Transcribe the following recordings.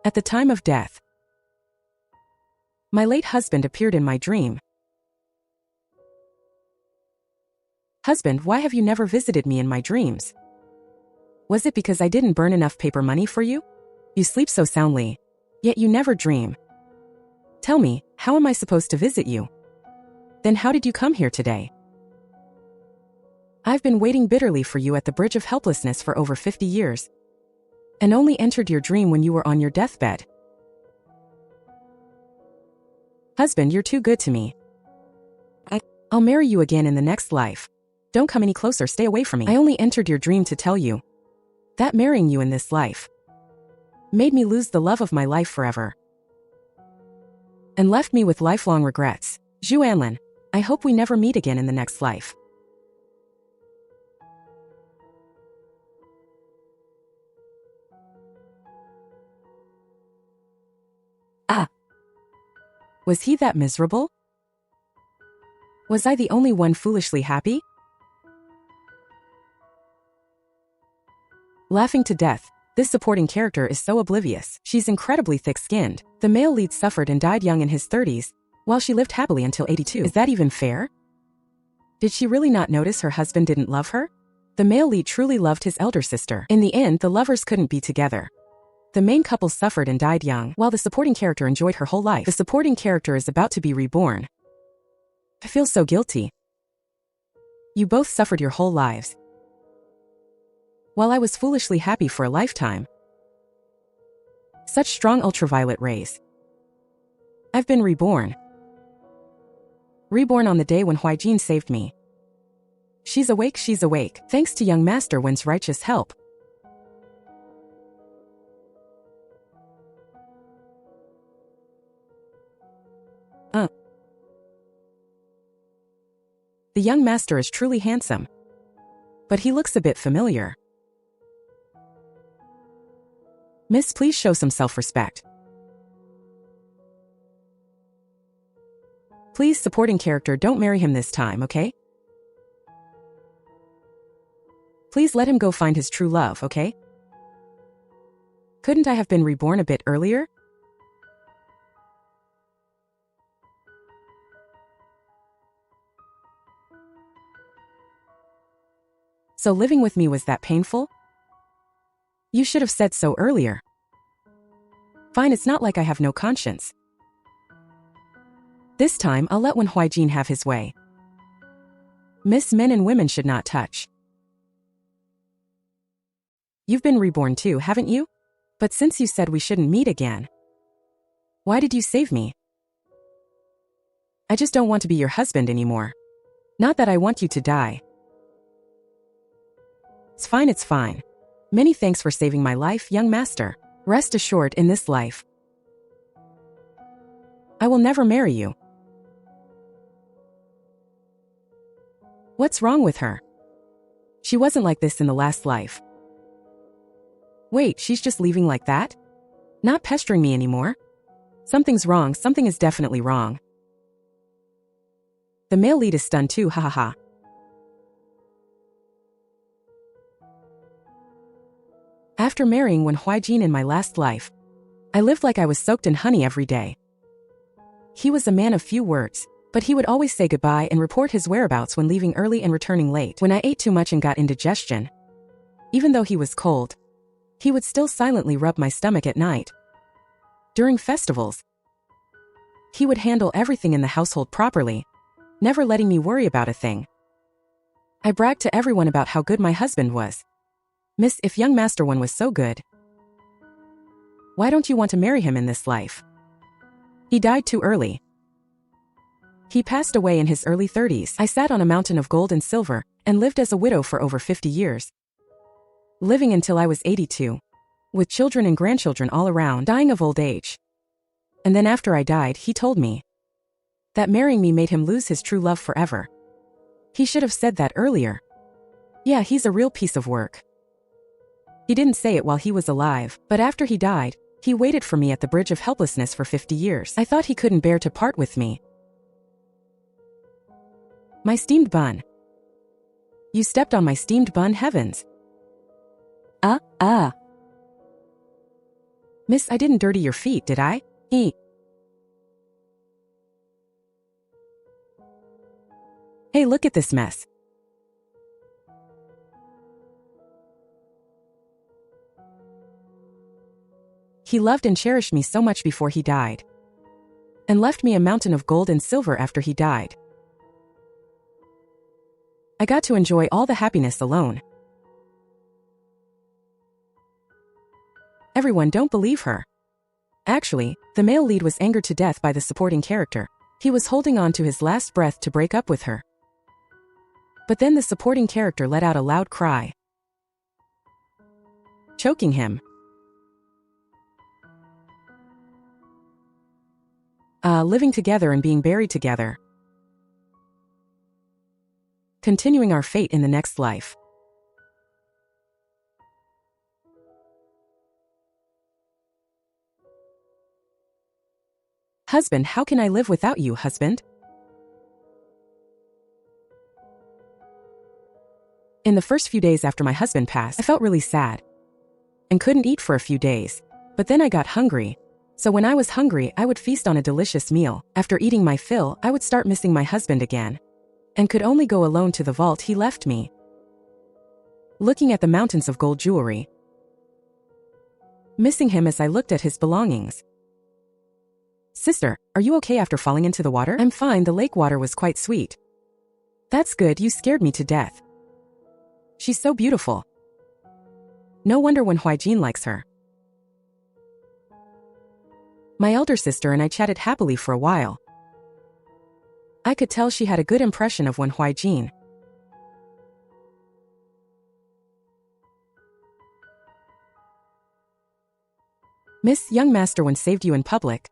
At the time of death, my late husband appeared in my dream. Husband, why have you never visited me in my dreams? Was it because I didn't burn enough paper money for you? You sleep so soundly, yet you never dream. Tell me, how am I supposed to visit you? Then how did you come here today? I've been waiting bitterly for you at the bridge of helplessness for over 50 years, and only entered your dream when you were on your deathbed. Husband, you're too good to me. I'll marry you again in the next life. Don't come any closer, stay away from me. I only entered your dream to tell you that marrying you in this life made me lose the love of my life forever and left me with lifelong regrets. Zhu An Lan, I hope we never meet again in the next life. Was he that miserable? Was I the only one foolishly happy? Laughing to death, this supporting character is so oblivious. She's incredibly thick-skinned. The male lead suffered and died young in his 30s, while she lived happily until 82. Is that even fair? Did she really not notice her husband didn't love her? The male lead truly loved his elder sister. In the end, the lovers couldn't be together. The main couple suffered and died young, while the supporting character enjoyed her whole life. The supporting character is about to be reborn. I feel so guilty. You both suffered your whole lives, while I was foolishly happy for a lifetime. Such strong ultraviolet rays. I've been reborn. Reborn on the day when Huijin saved me. She's awake, thanks to young Master Wen's righteous help. The young master is truly handsome, but he looks a bit familiar. Miss, please show some self-respect. Please, supporting character, don't marry him this time, okay? Please let him go find his true love, okay? Couldn't I have been reborn a bit earlier? So living with me was that painful? You should have said so earlier. Fine, it's not like I have no conscience. This time, I'll let Wen Huijin have his way. Miss, men and women should not touch. You've been reborn too, haven't you? But since you said we shouldn't meet again, why did you save me? I just don't want to be your husband anymore. Not that I want you to die. It's fine. Many thanks for saving my life, young master. Rest assured, in this life, I will never marry you. What's wrong with her? She wasn't like this in the last life. Wait, she's just leaving like that? Not pestering me anymore? Something's wrong, something is definitely wrong. The male lead is stunned too, hahaha. After marrying Wen Huijin in my last life, I lived like I was soaked in honey every day. He was a man of few words, but he would always say goodbye and report his whereabouts when leaving early and returning late. When I ate too much and got indigestion, even though he was cold, he would still silently rub my stomach at night. During festivals, he would handle everything in the household properly, never letting me worry about a thing. I bragged to everyone about how good my husband was. Miss, if young Master Wen was so good, why don't you want to marry him in this life? He died too early. He passed away in his early 30s. I sat on a mountain of gold and silver and lived as a widow for over 50 years. Living until I was 82, with children and grandchildren all around, dying of old age. And then after I died, he told me that marrying me made him lose his true love forever. He should have said that earlier. Yeah, he's a real piece of work. He didn't say it while he was alive, but after he died, he waited for me at the bridge of helplessness for 50 years. I thought he couldn't bear to part with me. My steamed bun. You stepped on my steamed bun, heavens. Miss, I didn't dirty your feet, did I? He. Hey, look at this mess. He loved and cherished me so much before he died. And left me a mountain of gold and silver after he died. I got to enjoy all the happiness alone. Everyone don't believe her. Actually, the male lead was angered to death by the supporting character. He was holding on to his last breath to break up with her. But then the supporting character let out a loud cry, choking him. Living together and being buried together. Continuing our fate in the next life. Husband, how can I live without you, husband? In the first few days after my husband passed, I felt really sad and couldn't eat for a few days. But then I got hungry. So when I was hungry, I would feast on a delicious meal. After eating my fill, I would start missing my husband again, and could only go alone to the vault he left me, looking at the mountains of gold jewelry, missing him as I looked at his belongings. Sister, are you okay after falling into the water? I'm fine, the lake water was quite sweet. That's good, you scared me to death. She's so beautiful. No wonder when Huijin likes her. My elder sister and I chatted happily for a while. I could tell she had a good impression of Wen Huijin. Miss, young master Wen saved you in public,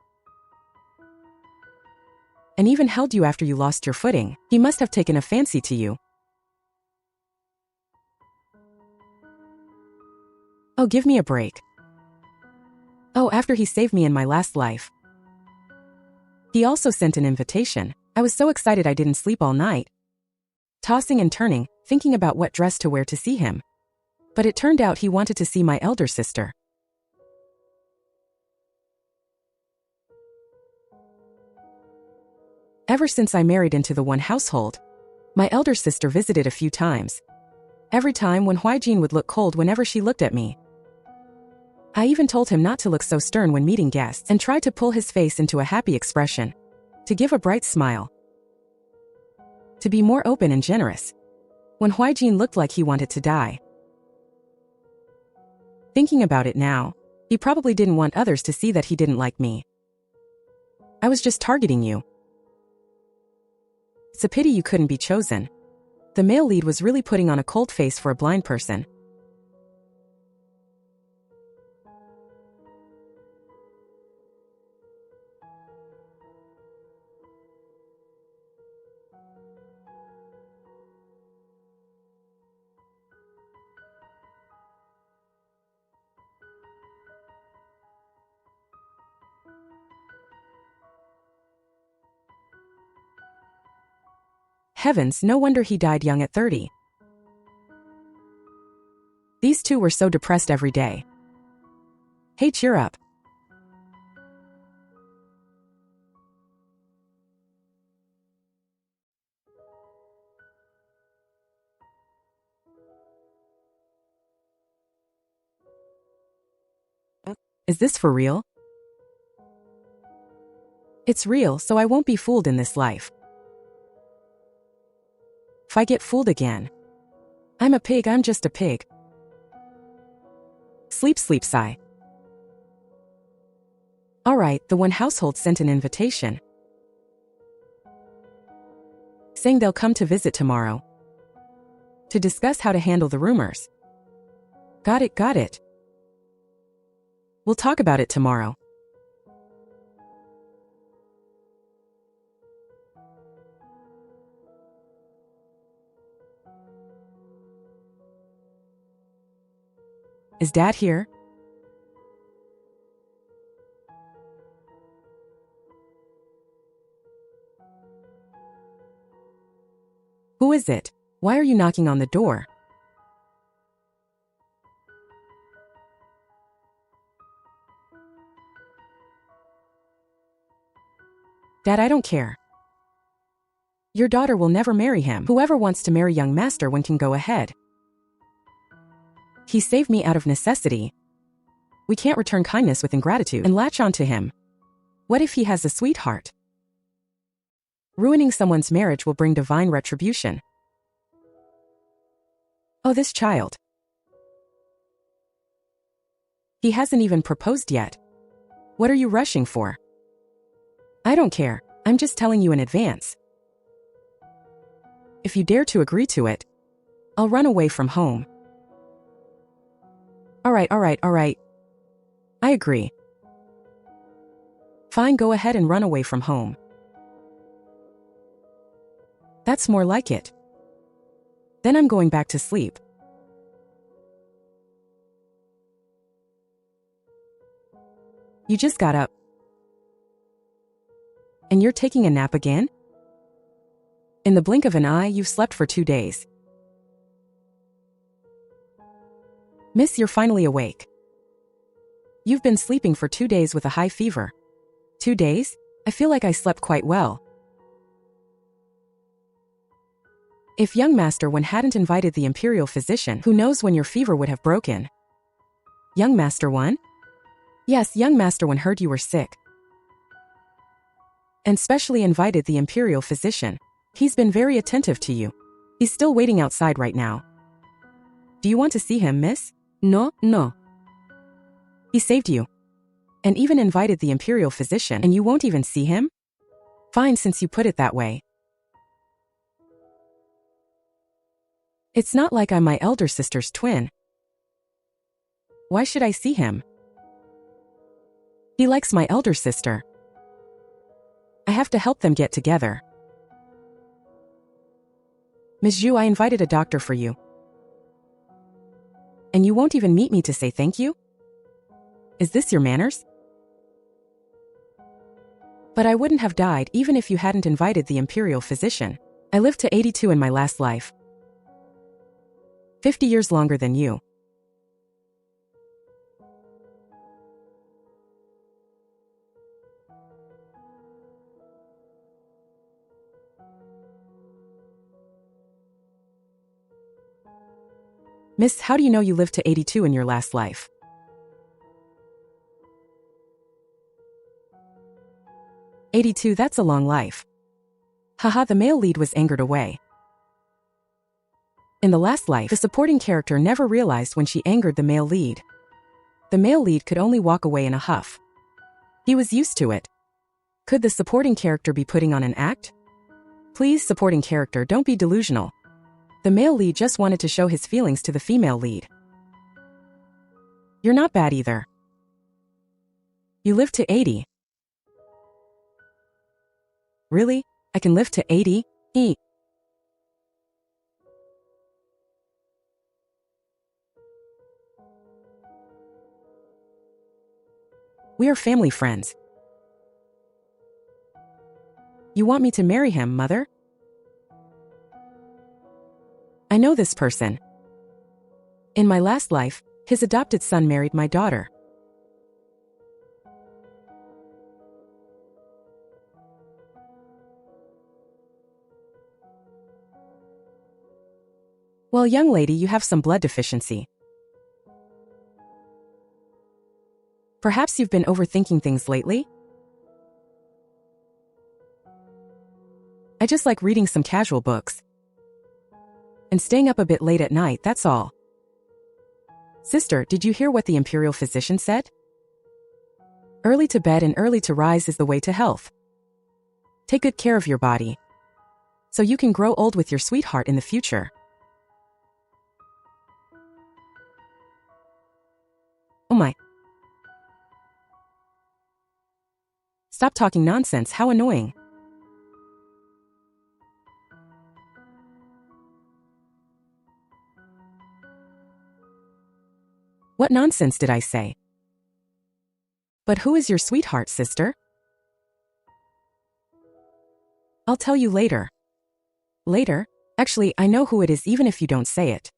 and even held you after you lost your footing. He must have taken a fancy to you. Oh, give me a break. Oh, after he saved me in my last life. He also sent an invitation. I was so excited I didn't sleep all night, tossing and turning, thinking about what dress to wear to see him. But it turned out he wanted to see my elder sister. Ever since I married into the one household, my elder sister visited a few times. Every time Wen Huijin would look cold whenever she looked at me. I even told him not to look so stern when meeting guests and tried to pull his face into a happy expression, to give a bright smile, to be more open and generous. Wen Huijin looked like he wanted to die. Thinking about it now, he probably didn't want others to see that he didn't like me. I was just targeting you. It's a pity you couldn't be chosen. The male lead was really putting on a cold face for a blind person. Heavens, no wonder he died young at 30. These two were so depressed every day. Hey, cheer up. Is this for real? It's real, so I won't be fooled in this life. If I get fooled again, I'm a pig, I'm just a pig. Sleep, sleep, sigh. Alright, the one household sent an invitation, saying they'll come to visit tomorrow, to discuss how to handle the rumors. Got it, got it. We'll talk about it tomorrow. Is Dad here? Who is it? Why are you knocking on the door? Dad, I don't care. Your daughter will never marry him. Whoever wants to marry young master one can go ahead. He saved me out of necessity. We can't return kindness with ingratitude and latch on to him. What if he has a sweetheart? Ruining someone's marriage will bring divine retribution. Oh, this child. He hasn't even proposed yet. What are you rushing for? I don't care. I'm just telling you in advance. If you dare to agree to it, I'll run away from home. All right. I agree. Fine, go ahead and run away from home. That's more like it. Then I'm going back to sleep. You just got up. And you're taking a nap again? In the blink of an eye, you've slept for 2 days. Miss, you're finally awake. You've been sleeping for 2 days with a high fever. 2 days? I feel like I slept quite well. If young Master One hadn't invited the Imperial Physician, who knows when your fever would have broken? Young Master One? Yes, young Master One heard you were sick. And specially invited the Imperial Physician. He's been very attentive to you. He's still waiting outside right now. Do you want to see him, miss? No. He saved you. And even invited the Imperial Physician, and you won't even see him? Fine, since you put it that way. It's not like I'm my elder sister's twin. Why should I see him? He likes my elder sister. I have to help them get together. Ms. Zhu, I invited a doctor for you. And you won't even meet me to say thank you? Is this your manners? But I wouldn't have died even if you hadn't invited the Imperial Physician. I lived to 82 in my last life. 50 years longer than you. Miss, how do you know you lived to 82 in your last life? "82, that's a long life." Haha, the male lead was angered away. In the last life, the supporting character never realized when she angered the male lead. The male lead could only walk away in a huff. He was used to it. Could the supporting character be putting on an act? Please, supporting character, don't be delusional. The male lead just wanted to show his feelings to the female lead. You're not bad either. You live to 80. Really? I can live to 80? We are family friends. You want me to marry him, mother? I know this person. In my last life, his adopted son married my daughter. Well, young lady, you have some blood deficiency. Perhaps you've been overthinking things lately? I just like reading some casual books. And staying up a bit late at night, that's all. Sister, did you hear what the Imperial Physician said? Early to bed and early to rise is the way to health. Take good care of your body, so you can grow old with your sweetheart in the future. Oh my. Stop talking nonsense, how annoying. What nonsense did I say? But who is your sweetheart, sister? I'll tell you later. Later? Actually, I know who it is even if you don't say it.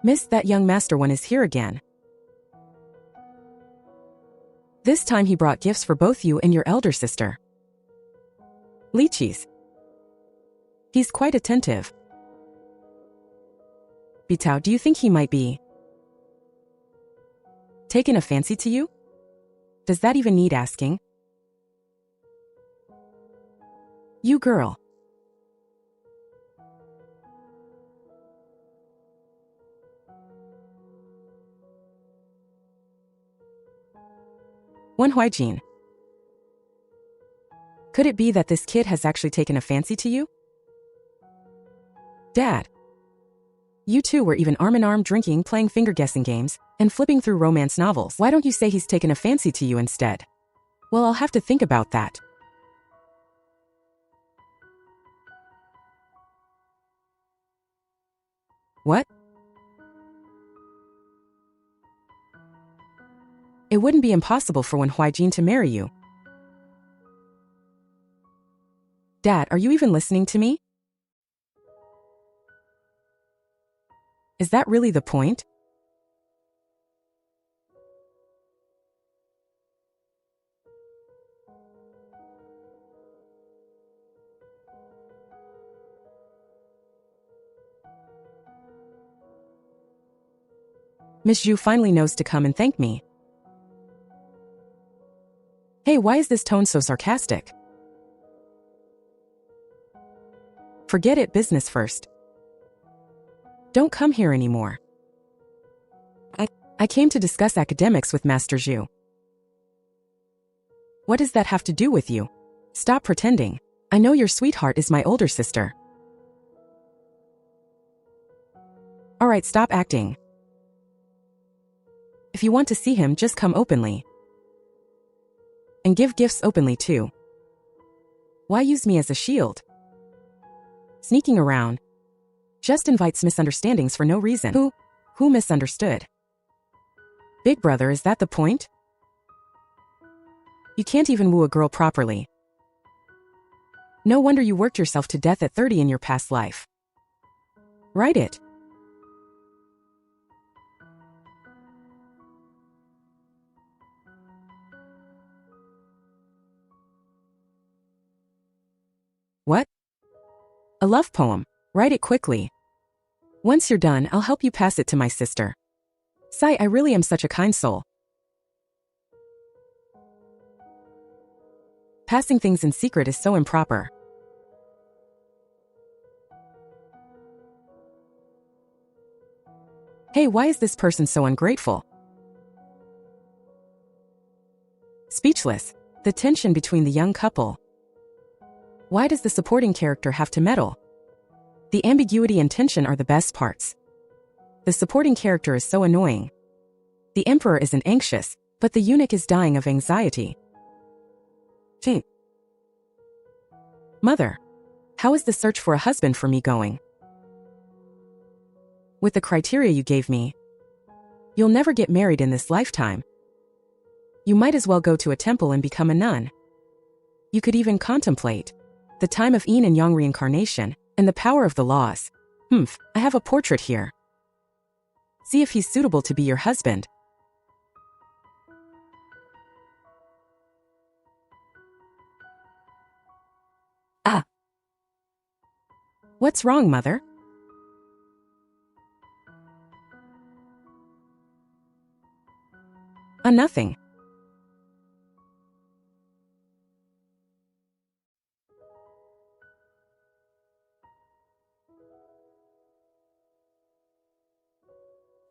Miss, that young master one is here again. This time he brought gifts for both you and your elder sister. Lychees. He's quite attentive. Bitao, do you think he might be taken a fancy to you? Does that even need asking? You girl. One Huijin. Could it be that this kid has actually taken a fancy to you? Dad. You two were even arm-in-arm drinking, playing finger-guessing games, and flipping through romance novels. Why don't you say he's taken a fancy to you instead? Well, I'll have to think about that. What? It wouldn't be impossible for Wen Huijin to marry you. Dad, are you even listening to me? Is that really the point? Miss Zhu finally knows to come and thank me. Hey, why is this tone so sarcastic? Forget it, business first. Don't come here anymore. I came to discuss academics with Master Zhu. What does that have to do with you? Stop pretending. I know your sweetheart is my older sister. Alright, stop acting. If you want to see him, just come openly. And give gifts openly too. Why use me as a shield? Sneaking around just invites misunderstandings for no reason. Who misunderstood? Big brother, is that the point? You can't even woo a girl properly. No wonder you worked yourself to death at 30 in your past life. Write it. What? A love poem. Write it quickly. Once you're done, I'll help you pass it to my sister. Sai, I really am such a kind soul. Passing things in secret is so improper. Hey, why is this person so ungrateful? Speechless. The tension between the young couple. Why does the supporting character have to meddle? The ambiguity and tension are the best parts. The supporting character is so annoying. The emperor isn't anxious, but the eunuch is dying of anxiety. Ching. Mother, how is the search for a husband for me going? With the criteria you gave me, you'll never get married in this lifetime. You might as well go to a temple and become a nun. You could even contemplate the time of yin and yang reincarnation, and the power of the laws. I have a portrait here. See if he's suitable to be your husband. Ah. What's wrong, mother? Nothing.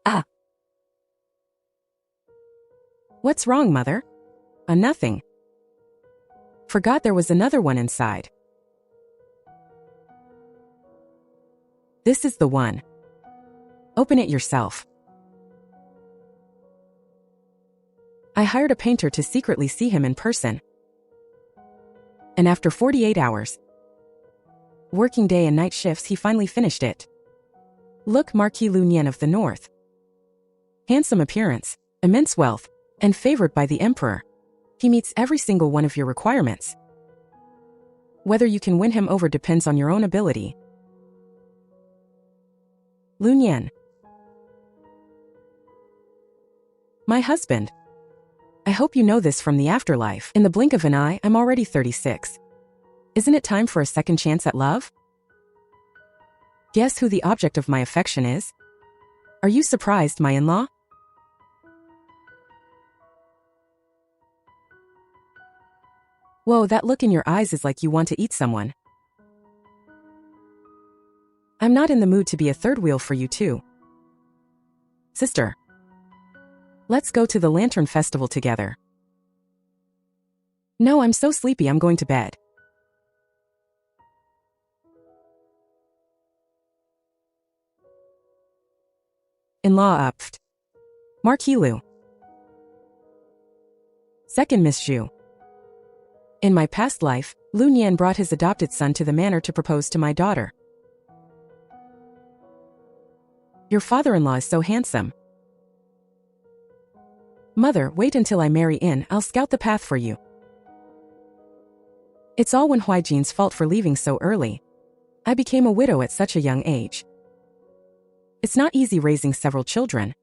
Ah. What's wrong, mother? Nothing. Forgot there was another one inside. This is the one. Open it yourself. I hired a painter to secretly see him in person. And after 48 hours, working day and night shifts, he finally finished it. Look, Marquis Lu Nian of the North. Handsome appearance, immense wealth, and favored by the emperor. He meets every single one of your requirements. Whether you can win him over depends on your own ability. Lu Nian. My husband. I hope you know this from the afterlife. In the blink of an eye, I'm already 36. Isn't it time for a second chance at love? Guess who the object of my affection is? Are you surprised, my in-law? Whoa, that look in your eyes is like you want to eat someone. I'm not in the mood to be a third wheel for you too. Sister. Let's go to the Lantern Festival together. No, I'm so sleepy I'm going to bed. In-law upped. Marquis Lu. Second Miss Zhu. In my past life, Lu Nian brought his adopted son to the manor to propose to my daughter. Your father-in-law is so handsome. Mother, wait until I marry in, I'll scout the path for you. It's all Wen Huijin's fault for leaving so early. I became a widow at such a young age. It's not easy raising several children.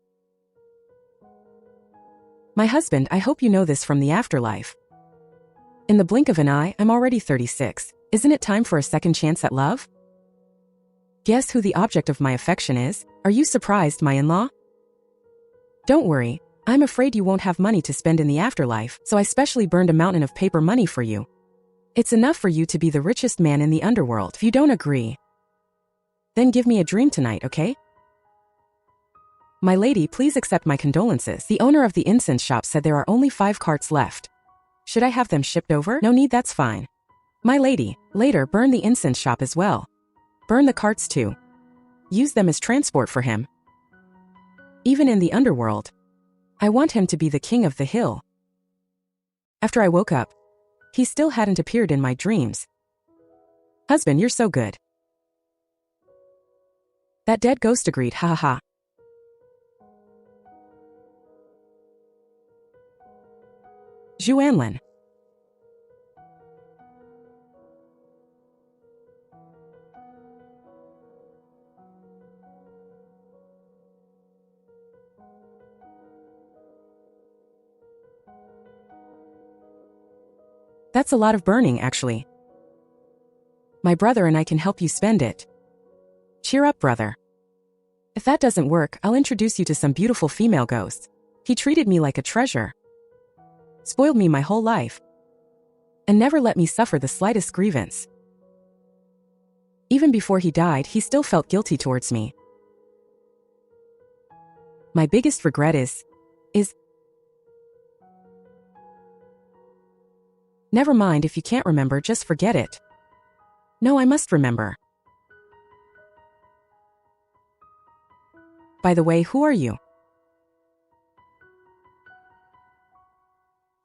My husband, I hope you know this from the afterlife. In the blink of an eye, I'm already 36. Isn't it time for a second chance at love? Guess who the object of my affection is? Are you surprised, my in-law? Don't worry, I'm afraid you won't have money to spend in the afterlife, so I specially burned a mountain of paper money for you. It's enough for you to be the richest man in the underworld. If you don't agree, then give me a dream tonight, okay? My lady, please accept my condolences. The owner of the incense shop said there are only 5 carts left. Should I have them shipped over? No need, that's fine. My lady, later burn the incense shop as well. Burn the carts too. Use them as transport for him. Even in the underworld, I want him to be the king of the hill. After I woke up, he still hadn't appeared in my dreams. Husband, you're so good. That dead ghost agreed, ha ha ha. Zhu An Lan. That's a lot of burning, actually. My brother and I can help you spend it. Cheer up, brother. If that doesn't work, I'll introduce you to some beautiful female ghosts. He treated me like a treasure. Spoiled me my whole life. And never let me suffer the slightest grievance. Even before he died, he still felt guilty towards me. My biggest regret is... Never mind, if you can't remember, just forget it. No, I must remember. By the way, who are you?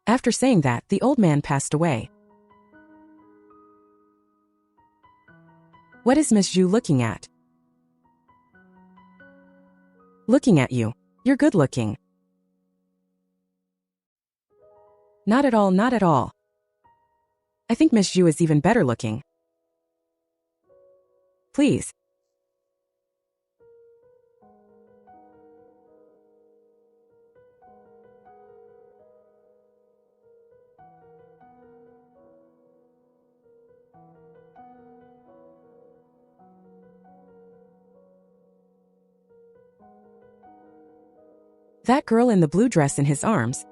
After saying that, the old man passed away. What is Miss Zhu looking at? Looking at you. You're good looking. Not at all, not at all. I think Miss Zhu is even better looking. Please. That girl in the blue dress in his arms.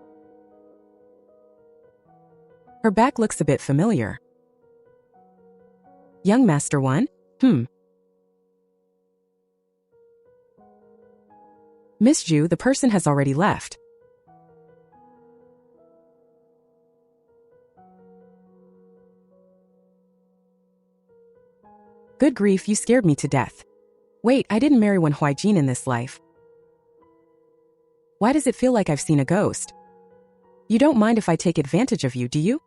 Her back looks a bit familiar. Young Master One? Miss Zhu, the person has already left. Good grief, you scared me to death. Wait, I didn't marry Wen Huijin in this life. Why does it feel like I've seen a ghost? You don't mind if I take advantage of you, do you?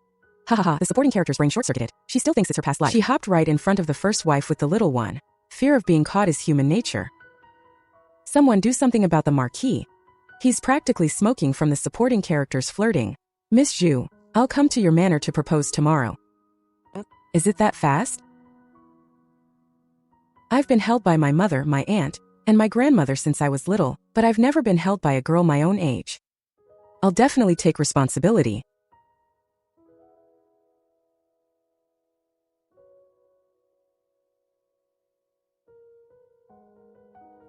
Ha ha ha, the supporting character's brain short-circuited. She still thinks it's her past life. She hopped right in front of the first wife with the little one. Fear of being caught is human nature. Someone do something about the Marquis. He's practically smoking from the supporting character's flirting. Miss Zhu, I'll come to your manor to propose tomorrow. Is it that fast? I've been held by my mother, my aunt, and my grandmother since I was little, but I've never been held by a girl my own age. I'll definitely take responsibility.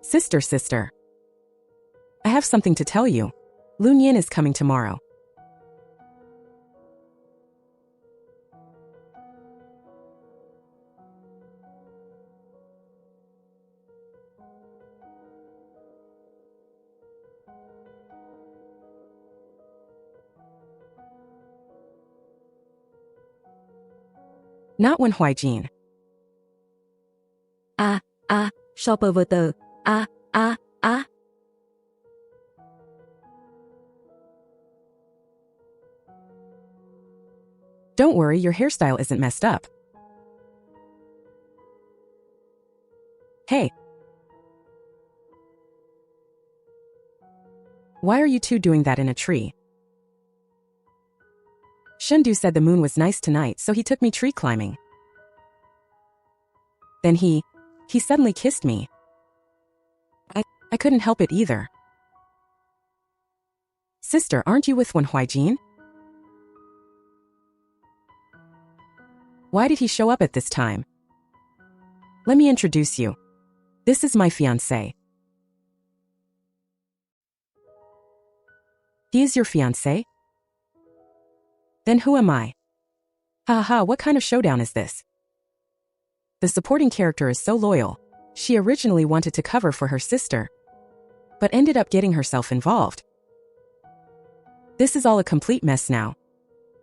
Sister. I have something to tell you. Lun Yin is coming tomorrow. Not when Huijin. Shopper vờ tờ. Don't worry, your hairstyle isn't messed up. Hey. Why are you two doing that in a tree? Shendu said the moon was nice tonight, so he took me tree climbing. Then he suddenly kissed me. I couldn't help it either. Sister, aren't you with Wen Huijin? Why did he show up at this time? Let me introduce you. This is my fiancé. He is your fiancé? Then who am I? Ha, what kind of showdown is this? The supporting character is so loyal. She originally wanted to cover for her sister, but ended up getting herself involved. This is all a complete mess now.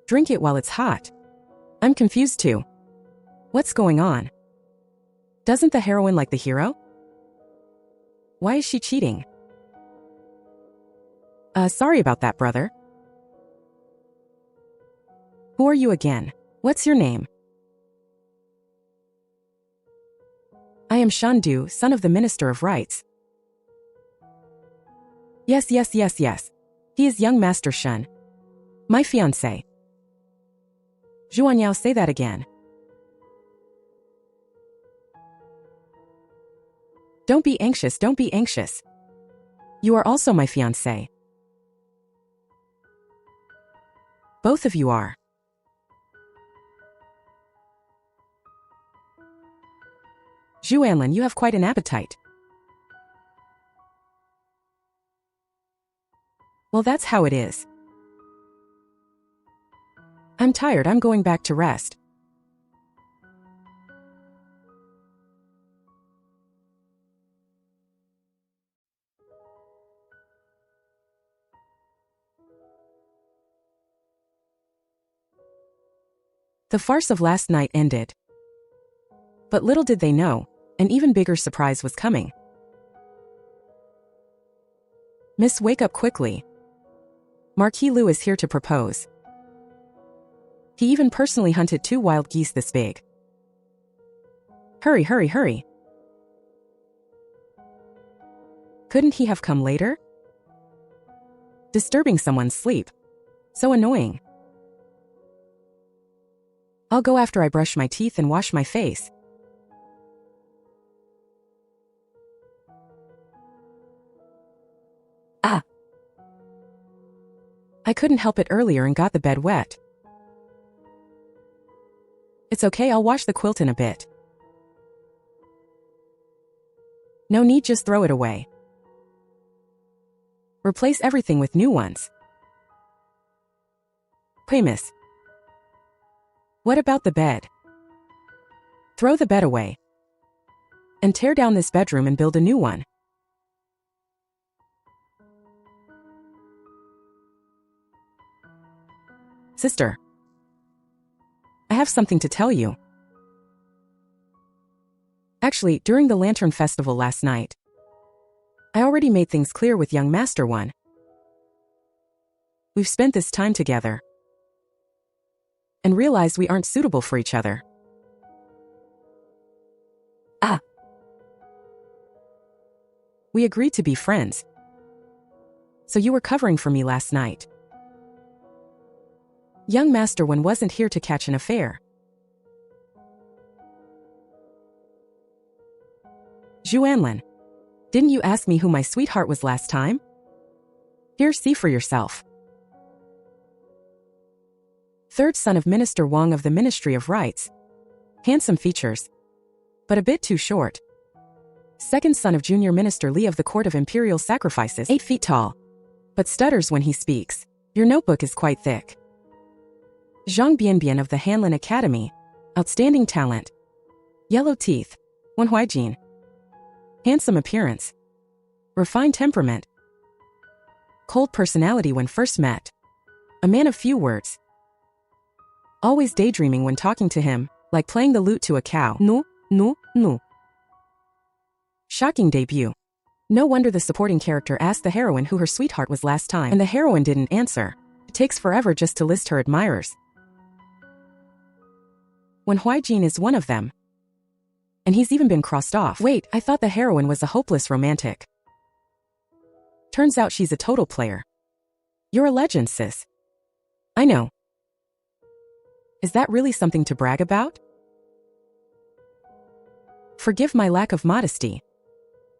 Drink it while it's hot. I'm confused too. What's going on? Doesn't the heroine like the hero? Why is she cheating? Sorry about that, brother. Who are you again? What's your name? I am Shandu, son of the Minister of Rights. Yes. He is young Master Shen. My fiancé. Zhu An Lan, say that again. Don't be anxious. You are also my fiancé. Both of you are. Zhu An Lan, you have quite an appetite. Well, that's how it is. I'm tired, I'm going back to rest. The farce of last night ended. But little did they know, an even bigger surprise was coming. Miss, wake up quickly. Marquis Lu is here to propose. He even personally hunted 2 wild geese this big. Hurry. Couldn't he have come later? Disturbing someone's sleep. So annoying. I'll go after I brush my teeth and wash my face. I couldn't help it earlier and got the bed wet. It's okay, I'll wash the quilt in a bit. No need, just throw it away. Replace everything with new ones. Hey, miss. What about the bed? Throw the bed away. And tear down this bedroom and build a new one. Sister, I have something to tell you. Actually, during the Lantern Festival last night, I already made things clear with young Master One. We've spent this time together and realized we aren't suitable for each other. We agreed to be friends. So you were covering for me last night. Young Master One wasn't here to catch an affair. Zhu An Lan, didn't you ask me who my sweetheart was last time? Here, see for yourself. Third son of Minister Wang of the Ministry of Rights. Handsome features, but a bit too short. Second son of Junior Minister Li of the Court of Imperial Sacrifices, 8 feet tall, but stutters when he speaks. Your notebook is quite thick. Zhang Bianbian of the Hanlin Academy. Outstanding talent. Yellow teeth. Wen Huijin. Handsome appearance. Refined temperament. Cold personality when first met. A man of few words. Always daydreaming when talking to him, like playing the lute to a cow. No, no, no. Shocking debut. No wonder the supporting character asked the heroine who her sweetheart was last time, and the heroine didn't answer. It takes forever just to list her admirers. Wen Huijin is one of them. And he's even been crossed off. Wait, I thought the heroine was a hopeless romantic. Turns out she's a total player. You're a legend, sis. I know. Is that really something to brag about? Forgive my lack of modesty.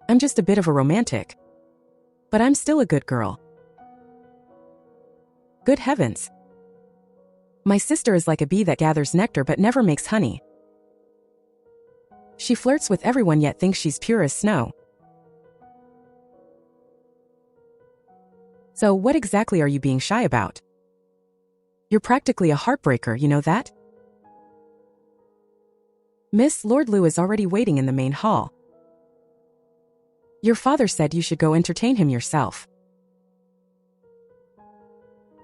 I'm just a bit of a romantic. But I'm still a good girl. Good heavens. My sister is like a bee that gathers nectar but never makes honey. She flirts with everyone yet thinks she's pure as snow. So what exactly are you being shy about? You're practically a heartbreaker, you know that? Miss, Lord Lu is already waiting in the main hall. Your father said you should go entertain him yourself.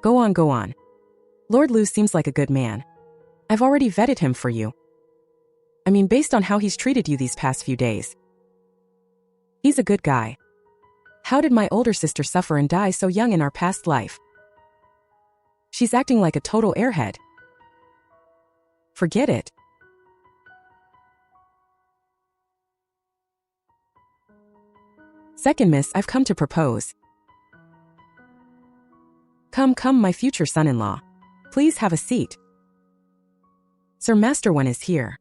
Go on, go on. Lord Lu seems like a good man. I've already vetted him for you. I mean, based on how he's treated you these past few days. He's a good guy. How did my older sister suffer and die so young in our past life? She's acting like a total airhead. Forget it. Second miss, I've come to propose. Come, my future son-in-law. Please have a seat. Sir Master One is here.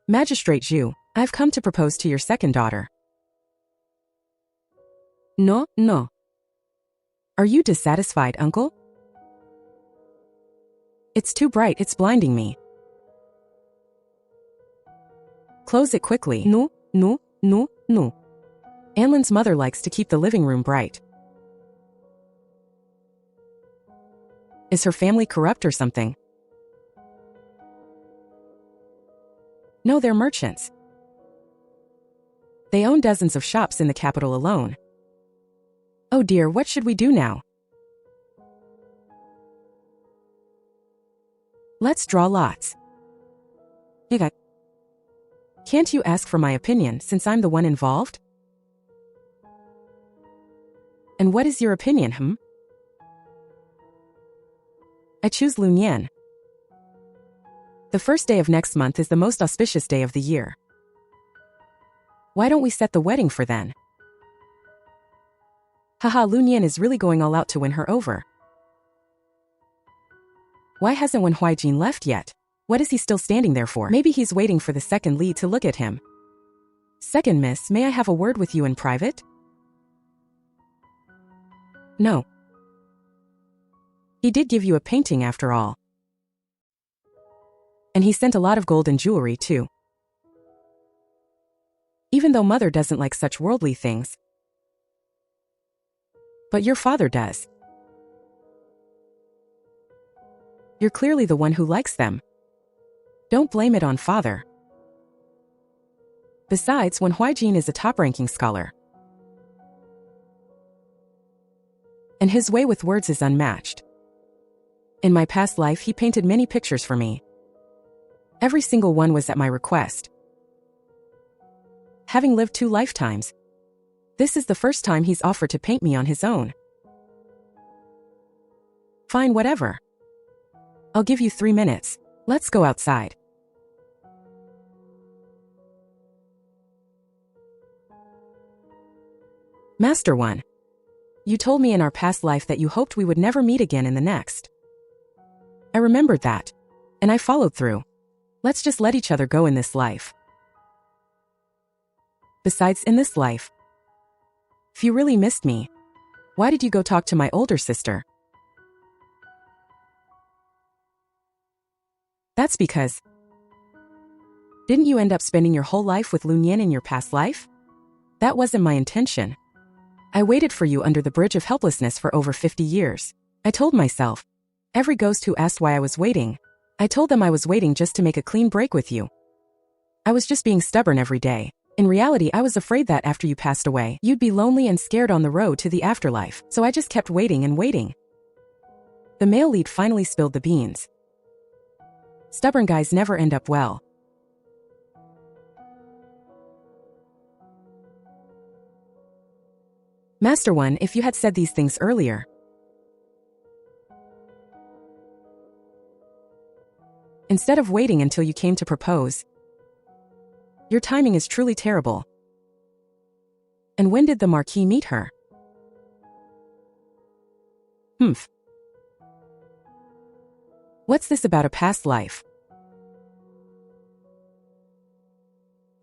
Magistrate Zhu, I've come to propose to your second daughter. No, no. Are you dissatisfied, uncle? It's too bright, it's blinding me. Close it quickly. No, no, no, no. Anlin's mother likes to keep the living room bright. Is her family corrupt or something? No, they're merchants. They own dozens of shops in the capital alone. Oh dear, what should we do now? Let's draw lots. Can't you ask for my opinion since I'm the one involved? And what is your opinion, I choose Lunyan. The first day of next month is the most auspicious day of the year. Why don't we set the wedding for then? Haha, Lunyan is really going all out to win her over. Why hasn't Wen Huijin left yet? What is he still standing there for? Maybe he's waiting for the second lead to look at him. Second miss, may I have a word with you in private? No. He did give you a painting after all. And he sent a lot of gold and jewelry too. Even though mother doesn't like such worldly things. But your father does. You're clearly the one who likes them. Don't blame it on father. Besides, Wen Huijin is a top-ranking scholar. And his way with words is unmatched. In my past life, he painted many pictures for me. Every single one was at my request. Having lived 2 lifetimes, this is the first time he's offered to paint me on his own. Fine, whatever. I'll give you 3 minutes. Let's go outside. Master One, you told me in our past life that you hoped we would never meet again in the next. I remembered that, and I followed through. Let's just let each other go in this life. Besides, in this life, if you really missed me, why did you go talk to my older sister? That's because... Didn't you end up spending your whole life with Lun Yan in your past life? That wasn't my intention. I waited for you under the bridge of helplessness for over 50 years. I told myself. Every ghost who asked why I was waiting, I told them I was waiting just to make a clean break with you. I was just being stubborn every day. In reality, I was afraid that after you passed away, you'd be lonely and scared on the road to the afterlife, so I just kept waiting and waiting. The male lead finally spilled the beans. Stubborn guys never end up well. Master One, if you had said these things earlier. Instead of waiting until you came to propose. Your timing is truly terrible. And when did the Marquis meet her? Humph. What's this about a past life?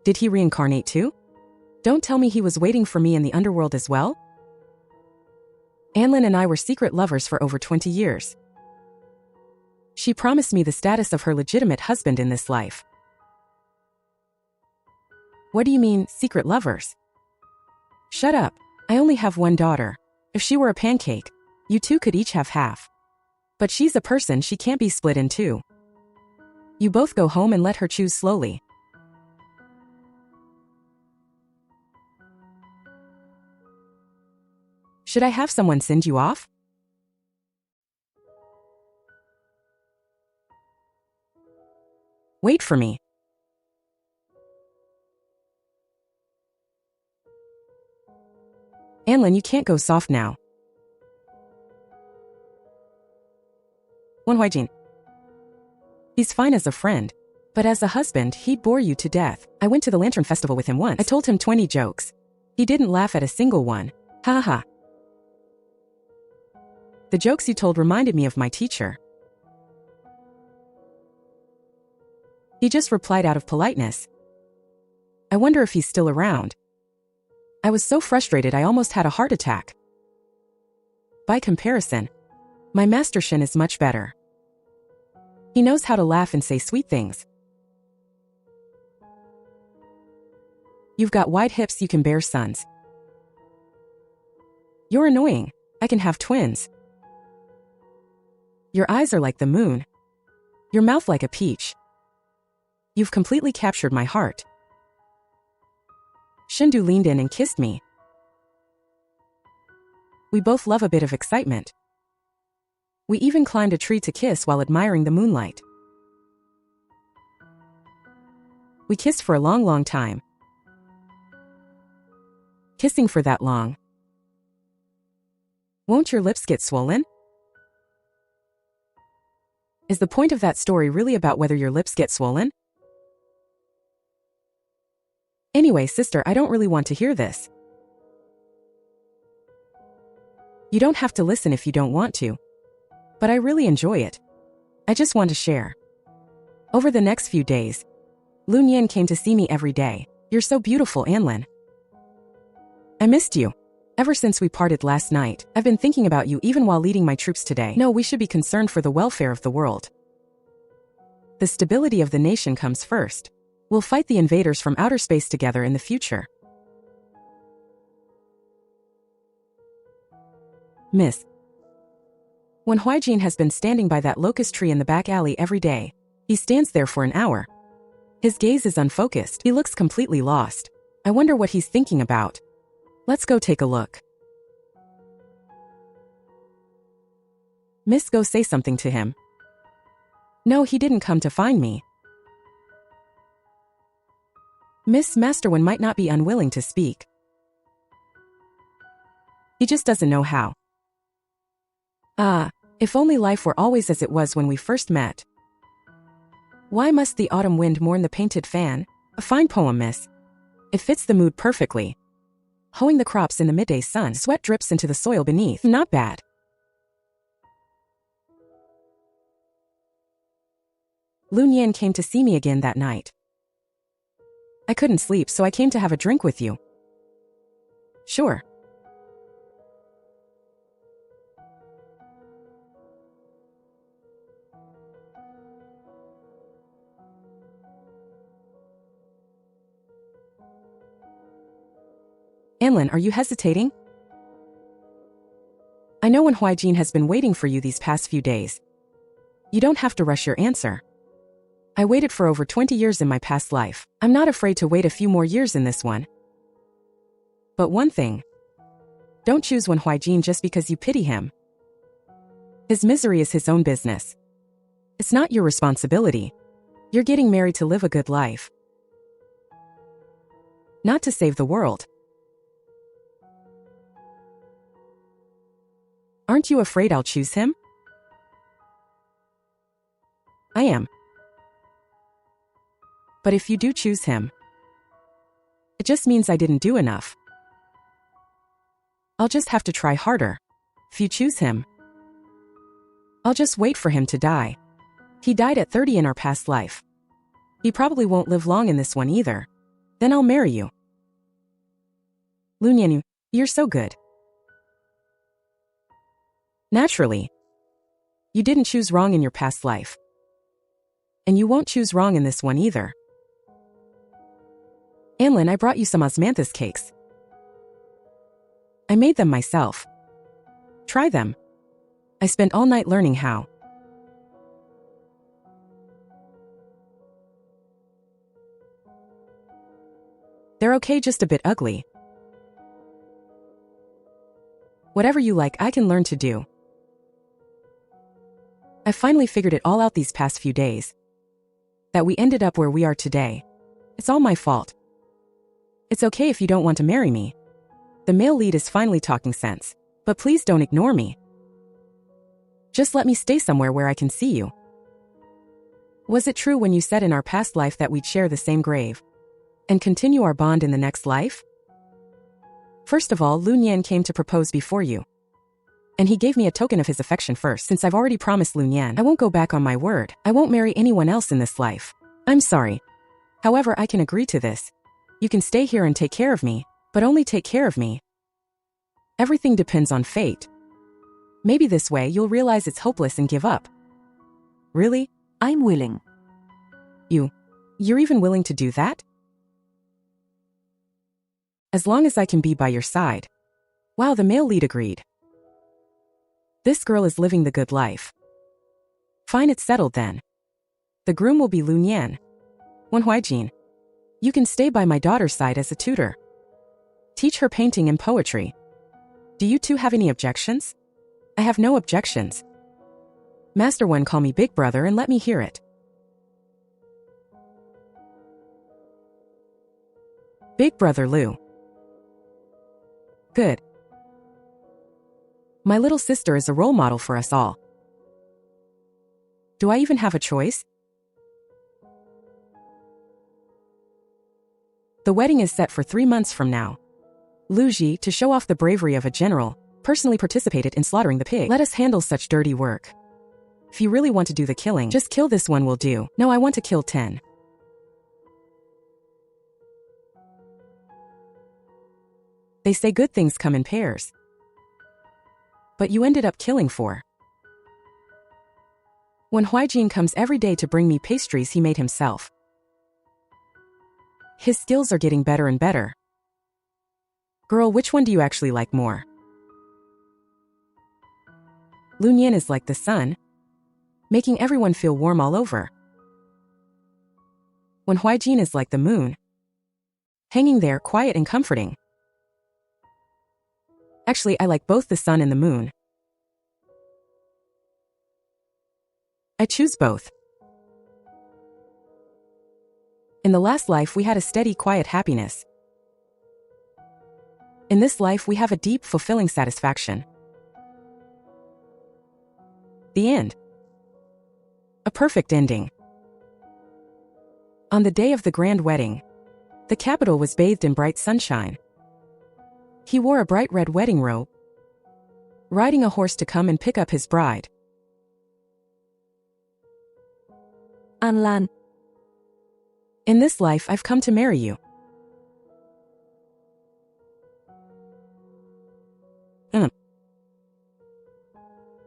Did he reincarnate too? Don't tell me he was waiting for me in the underworld as well? An Lan and I were secret lovers for over 20 years. She promised me the status of her legitimate husband in this life. What do you mean, secret lovers? Shut up. I only have one daughter. If she were a pancake, you two could each have half. But she's a person, she can't be split in two. You both go home and let her choose slowly. Should I have someone send you off? Wait for me. An Lan, you can't go soft now. Huijin. He's fine as a friend, but as a husband, he'd bore you to death. I went to the Lantern Festival with him once. I told him 20 jokes. He didn't laugh at a single one. Ha ha. The jokes you told reminded me of my teacher. He just replied out of politeness. I wonder if he's still around. I was so frustrated I almost had a heart attack. By comparison, my Master Shen is much better. He knows how to laugh and say sweet things. You've got wide hips, you can bear sons. You're annoying. I can have twins. Your eyes are like the moon. Your mouth like a peach. You've completely captured my heart. Shindu leaned in and kissed me. We both love a bit of excitement. We even climbed a tree to kiss while admiring the moonlight. We kissed for a long, long time. Kissing for that long. Won't your lips get swollen? Is the point of that story really about whether your lips get swollen? Anyway, sister, I don't really want to hear this. You don't have to listen if you don't want to. But I really enjoy it. I just want to share. Over the next few days, Lun Yan came to see me every day. You're so beautiful, An Lan. I missed you. Ever since we parted last night, I've been thinking about you even while leading my troops today. No, we should be concerned for the welfare of the world. The stability of the nation comes first. We'll fight the invaders from outer space together in the future. Miss. When Huijin has been standing by that locust tree in the back alley every day, he stands there for an hour. His gaze is unfocused. He looks completely lost. I wonder what he's thinking about. Let's go take a look. Miss, go say something to him. No, he didn't come to find me. Miss, Master One might not be unwilling to speak. He just doesn't know how. Ah, if only life were always as it was when we first met. Why must the autumn wind mourn the painted fan? A fine poem, miss. It fits the mood perfectly. Hoeing the crops in the midday sun, sweat drips into the soil beneath. Not bad. Lun Yan came to see me again that night. I couldn't sleep, so I came to have a drink with you. Sure. An Lan, are you hesitating? I know Huijin has been waiting for you these past few days. You don't have to rush your answer. I waited for over 20 years in my past life. I'm not afraid to wait a few more years in this one. But one thing. Don't choose Huijin just because you pity him. His misery is his own business. It's not your responsibility. You're getting married to live a good life. Not to save the world. Aren't you afraid I'll choose him? I am. But if you do choose him, it just means I didn't do enough. I'll just have to try harder. If you choose him, I'll just wait for him to die. He died at 30 in our past life. He probably won't live long in this one either. Then I'll marry you. Lunyan, you're so good. Naturally. You didn't choose wrong in your past life. And you won't choose wrong in this one either. An Lan, I brought you some osmanthus cakes. I made them myself. Try them. I spent all night learning how. They're okay, just a bit ugly. Whatever you like, I can learn to do. I finally figured it all out these past few days. That we ended up where we are today. It's all my fault. It's okay if you don't want to marry me. The male lead is finally talking sense. But please don't ignore me. Just let me stay somewhere where I can see you. Was it true when you said in our past life that we'd share the same grave? And continue our bond in the next life? First of all, Lunyan came to propose before you. And he gave me a token of his affection first. Since I've already promised Lunyan, I won't go back on my word. I won't marry anyone else in this life. I'm sorry. However, I can agree to this. You can stay here and take care of me, but only take care of me. Everything depends on fate. Maybe this way you'll realize it's hopeless and give up. Really? I'm willing. You're even willing to do that? As long as I can be by your side. Wow, the male lead agreed. This girl is living the good life. Fine, it's settled then. The groom will be Lunyan. Huijin. You can stay by my daughter's side as a tutor. Teach her painting and poetry. Do you two have any objections? I have no objections. Master One, call me Big Brother and let me hear it. Big Brother Lu. Good. My little sister is a role model for us all. Do I even have a choice? The wedding is set for 3 months from now. Lu Ji, to show off the bravery of a general, personally participated in slaughtering the pig. Let us handle such dirty work. If you really want to do the killing, just kill this one will do. No, I want to kill 10. They say good things come in pairs. But you ended up killing 4. Huijin comes every day to bring me pastries he made himself. His skills are getting better and better. Girl, which one do you actually like more? Lunyan is like the sun, making everyone feel warm all over. Huijin is like the moon, hanging there quiet and comforting. Actually, I like both the sun and the moon. I choose both. In the last life, we had a steady, quiet happiness. In this life, we have a deep, fulfilling satisfaction. The end. A perfect ending. On the day of the grand wedding, the capital was bathed in bright sunshine. He wore a bright red wedding robe, riding a horse to come and pick up his bride. An Lan. In this life, I've come to marry you.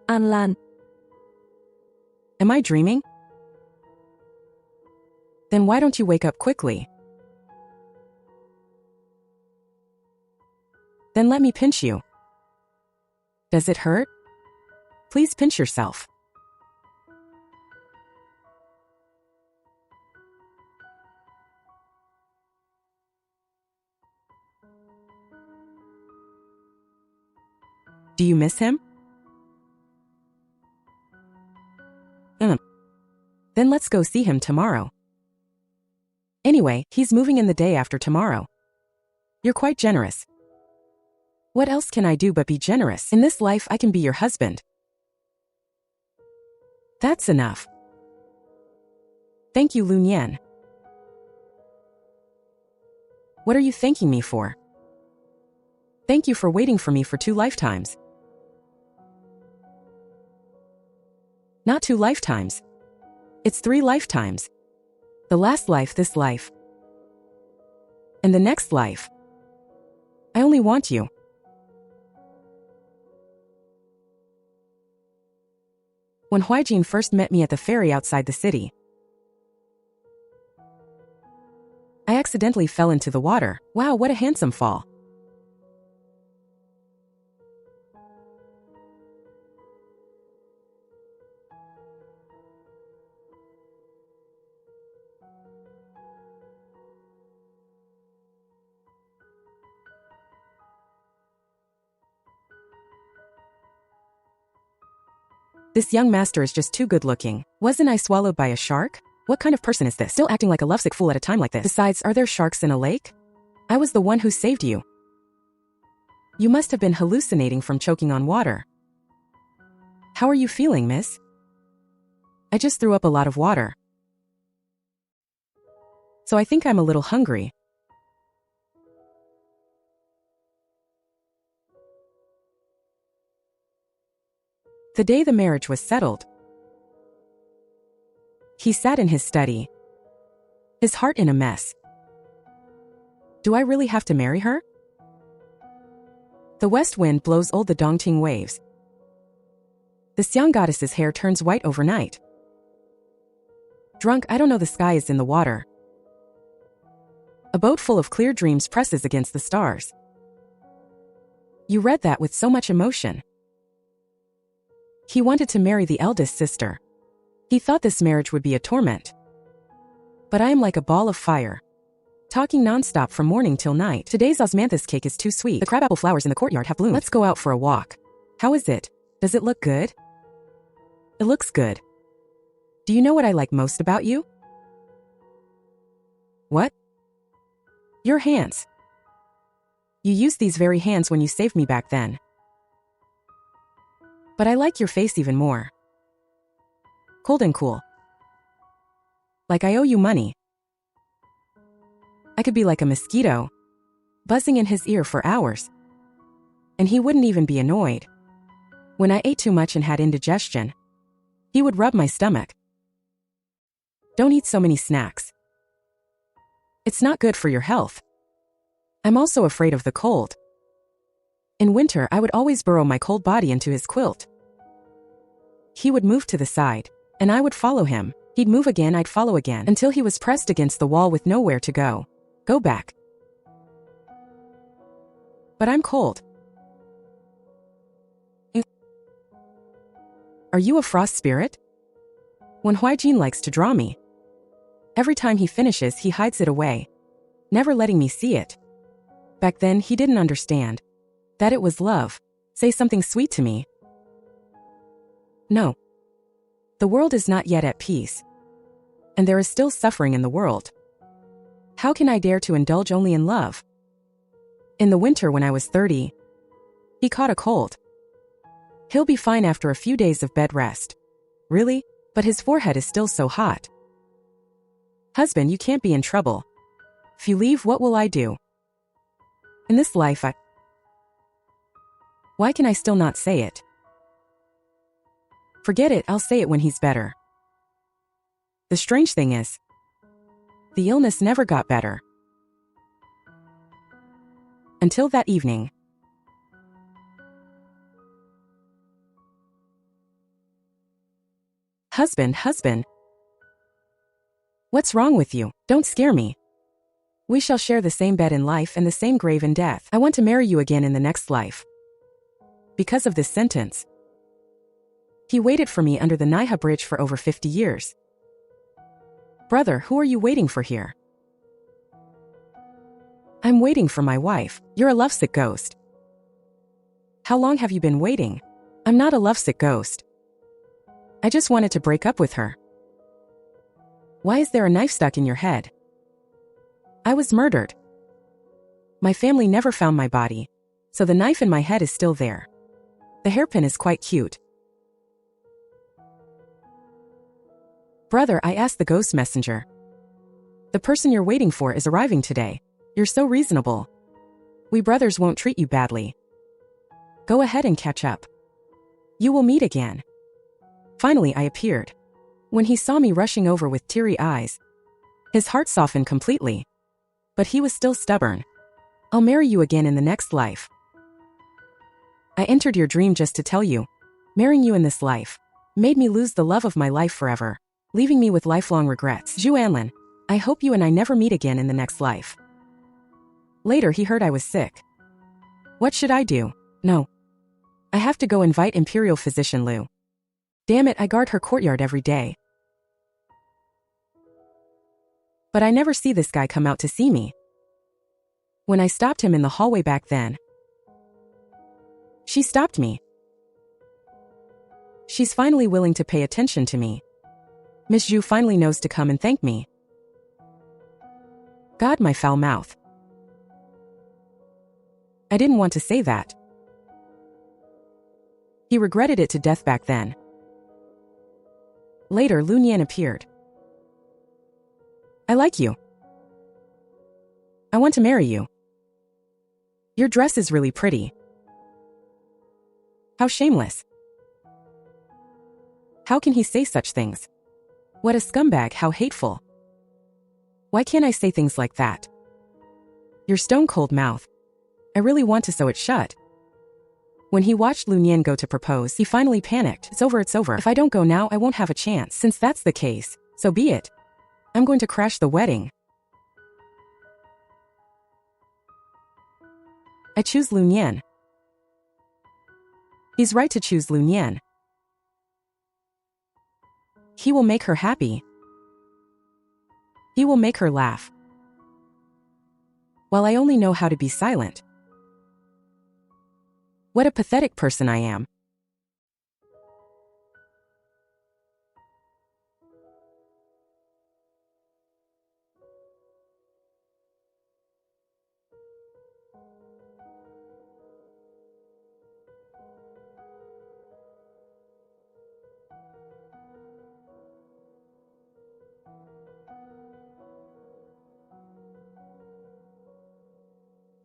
An Lan. Am I dreaming? Then why don't you wake up quickly? Then let me pinch you. Does it hurt? Please pinch yourself. Do you miss him? Then let's go see him tomorrow. Anyway, he's moving in the day after tomorrow. You're quite generous. What else can I do but be generous? In this life, I can be your husband. That's enough. Thank you, Lun Yan. What are you thanking me for? Thank you for waiting for me for 2 lifetimes. Not 2 lifetimes. It's 3 lifetimes. The last life, this life. And the next life. I only want you. When Huijin first met me at the ferry outside the city, I accidentally fell into the water. Wow, what a handsome fall. This young master is just too good looking. Wasn't I swallowed by a shark? What kind of person is this? Still acting like a lovesick fool at a time like this. Besides, are there sharks in a lake? I was the one who saved you. You must have been hallucinating from choking on water. How are you feeling, miss? I just threw up a lot of water. So I think I'm a little hungry. The day the marriage was settled, he sat in his study, his heart in a mess. Do I really have to marry her? The west wind blows old the Dongting waves. The Xiang goddess's hair turns white overnight. Drunk, I don't know, the sky is in the water. A boat full of clear dreams presses against the stars. You read that with so much emotion. He wanted to marry the eldest sister. He thought this marriage would be a torment. But I am like a ball of fire, talking non-stop from morning till night. Today's osmanthus cake is too sweet. The crabapple flowers in the courtyard have bloomed. Let's go out for a walk. How is it? Does it look good? It looks good. Do you know what I like most about you? What? Your hands. You used these very hands when you saved me back then. But I like your face even more. Cold and cool. Like I owe you money. I could be like a mosquito, buzzing in his ear for hours. And he wouldn't even be annoyed. When I ate too much and had indigestion, he would rub my stomach. Don't eat so many snacks. It's not good for your health. I'm also afraid of the cold. In winter, I would always burrow my cold body into his quilt. He would move to the side, and I would follow him. He'd move again, I'd follow again, until he was pressed against the wall with nowhere to go. Go back. But I'm cold. Are you a frost spirit? When Huijin likes to draw me, every time he finishes, he hides it away, never letting me see it. Back then, he didn't understand that it was love. Say something sweet to me. No. The world is not yet at peace. And there is still suffering in the world. How can I dare to indulge only in love? In the winter when I was 30, he caught a cold. He'll be fine after a few days of bed rest. Really? But his forehead is still so hot. Husband, you can't be in trouble. If you leave, what will I do? In this life, Why can I still not say it? Forget it, I'll say it when he's better. The strange thing is, the illness never got better. Until that evening. Husband. What's wrong with you? Don't scare me. We shall share the same bed in life and the same grave in death. I want to marry you again in the next life. Because of this sentence, he waited for me under the Naiha bridge for over 50 years. Brother, who are you waiting for here? I'm waiting for my wife. You're a lovesick ghost. How long have you been waiting? I'm not a lovesick ghost. I just wanted to break up with her. Why is there a knife stuck in your head? I was murdered. My family never found my body, so the knife in my head is still there. The hairpin is quite cute. Brother, I asked the ghost messenger. The person you're waiting for is arriving today. You're so reasonable. We brothers won't treat you badly. Go ahead and catch up. You will meet again. Finally, I appeared. When he saw me rushing over with teary eyes, his heart softened completely. But he was still stubborn. I'll marry you again in the next life. I entered your dream just to tell you, marrying you in this life made me lose the love of my life forever, leaving me with lifelong regrets. Zhu An Lan, I hope you and I never meet again in the next life. Later, he heard I was sick. What should I do? No. I have to go invite Imperial Physician Liu. Damn it, I guard her courtyard every day. But I never see this guy come out to see me. When I stopped him in the hallway back then, she stopped me. She's finally willing to pay attention to me. Miss Zhu finally knows to come and thank me. God, my foul mouth. I didn't want to say that. He regretted it to death back then. Later, Lu Nian appeared. I like you. I want to marry you. Your dress is really pretty. How shameless. How can he say such things? What a scumbag, how hateful. Why can't I say things like that? Your stone-cold mouth. I really want to sew it shut. When he watched Lu Nian go to propose, he finally panicked. It's over, it's over. If I don't go now, I won't have a chance. Since that's the case, so be it. I'm going to crash the wedding. I choose Lu Nian. He's right to choose Lu Nian. He will make her happy. He will make her laugh. While I only know how to be silent. What a pathetic person I am.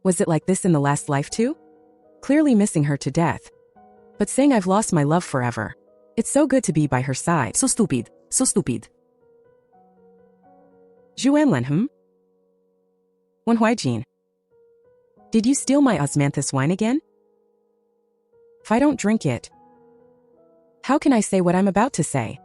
Was it like this in the last life too? Clearly missing her to death. But saying I've lost my love forever. It's so good to be by her side. So stupid. So stupid. Zhu An Lan, Wen Huijin. Did you steal my osmanthus wine again? If I don't drink it, how can I say what I'm about to say?